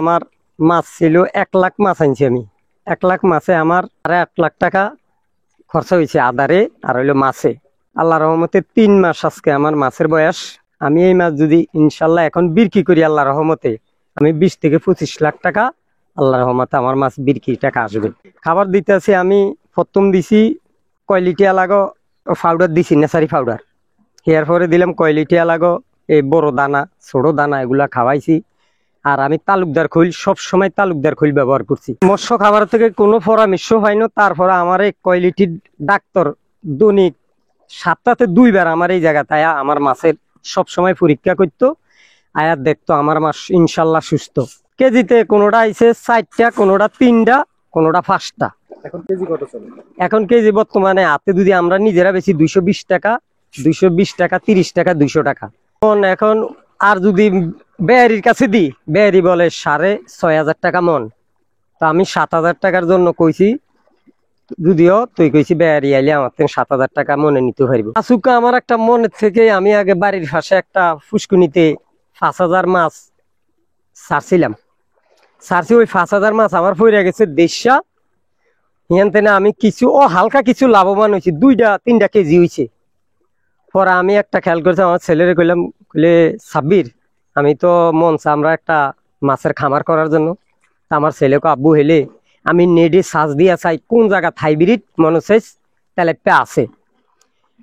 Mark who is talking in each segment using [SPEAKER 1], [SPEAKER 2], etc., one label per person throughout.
[SPEAKER 1] আমার মাছ ছিল 1 লাখ মাছ আনছি আমি। 1 লাখ মাছে আমার 1.5 লাখ টাকা খরচা হয়েছে আদারে আর হইলো মাছে। আল্লাহ রহমতে 3 মাস আজকে আমার মাছের বয়স। আমি এই মাছ যদি ইনশাল্লাহ এখন বিক্রি করি আল্লাহ রহমতে, আমি 20 থেকে 25 লাখ টাকা আল্লাহ রহমতে আমার মাছ বিক্রি টাকা আসবে। খাবার দিতে আছি আমি প্রথম দিছি কোয়ালিটি আলাগো পাউডার দিছি, নেসারি পাউডার। এর পরে দিলাম কোয়ালিটি আলাগো এই বড় দানা ছোট দানা এগুলা খাওয়াইছি। আর আমি তালুকদার খৈল, সবসময় তালুকদার খৈল ব্যবহার করছি। মৎস্য খাবার থেকে কোনো পরামর্শ হয়নি। তারপরে আমার এই কোয়ালিটির ডাক্তার দৈনিক 7টাতে 2 বার আমার এই জায়গাতে আয়া আমার মাছের সবসময় পরীক্ষা করতো, আয়াত দেখতো আমার মাছ ইনশাল্লাহ সুস্থ। কেজিতে কোনোটা আইছে 4টা, কোনোটা 3টা, কোনোটা 5টা।
[SPEAKER 2] এখন কেজি কত চলে?
[SPEAKER 1] এখন কেজি বর্তমানে হাতে যদি আমরা নিজেরা বেশি 220 টাকা, 220 টাকা, 30 টাকা, 200 টাকা। এখন আর যদি বেয়ারির কাছে দিই, বেয়ারি বলে 6,500 টাকা মন। তো আমি 7,000 টাকার জন্য কইছি, যদিও তুই কইছি বেয়ারি আইলে আমার থেকে 7,000 টাকা মনে নিতে পারবো। আসুকা আমার একটা মনের থেকে আমি আগে বাড়ির পাশে একটা ফুসকুনিতে 5,000 মাছ ছাড়ছিলাম। ছাড়ছি ওই 5,000 মাছ আমার পড়ে গেছে দেশা। এখান থেকে আমি কিছু হালকা কিছু লাভবান হয়েছি, 2-3টা কেজি হয়েছে। পরে আমি একটা খেয়াল করছি, আমার ছেলেরে কইলাম, কইলে সাব্বির আমি তো মনসা আমরা একটা মাছের খামার করার জন্য। আমার ছেলেকে আব্বু হেলে আমি নেডে সাজ দিয়া চাই কোন জায়গা হাইব্রিড মনে চাইছ তেলেপে আছে।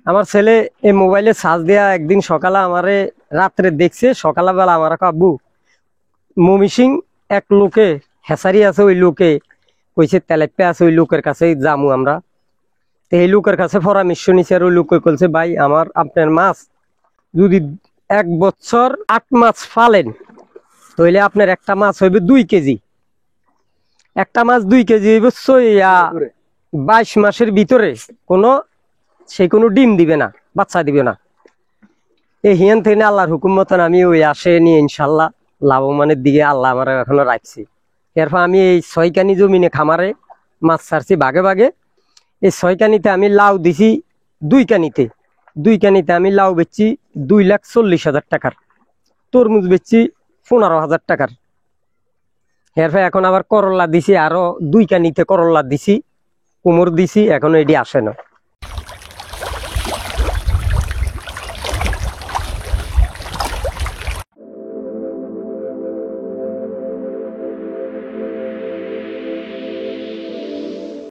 [SPEAKER 1] আমার ছেলে এই মোবাইলে সাজ দেয়া একদিন সকালে আমারে রাত্রে দেখছে, সকালবেলা আমার আব্বু মমিসিং এক লোকে হেসারি আছে, ওই লোকে কইছে তেলেপে আছে, ওই লোকের কাছে যামু আমরা। তো এই লোকের কাছে পরামর্শ নিছে, আর ওই লোক কইছে ভাই আমার আপনার মাছ যদি 1 বছর 8 মাস ফালেন তাহলে আপনার একটা মাছ হইবে 2 কেজি। একটা মাছ 2 কেজি হইবে 22 মাসের ভিতরে কোনো ডিম দিবে না, বাচ্চা দিবে না। এই হিয়ান থেকে আল্লাহর হুকুম মতন আমি ওই আসে নিয়ে ইনশাল্লাহ লাভবানের দিকে আল্লাহ আমার এখনো রাখছি। এরপর আমি এই 6 কানি জমিনে খামারে মাছ ছাড়ছি ভাগে ভাগে। এই 6 কানিতে আমি লাউ দিছি 2 কানিতে। 2 কানিতে আমি লাউ বেচছি 2,40,000 টাকার, তরমুজ বেচছি 15,000 টাকার। এরপর এখন আবার করল্লা দিছি, আরো 2 কানিতে করল্লা দিছি, কুমড় দিছি, এখনো এটি আসে না।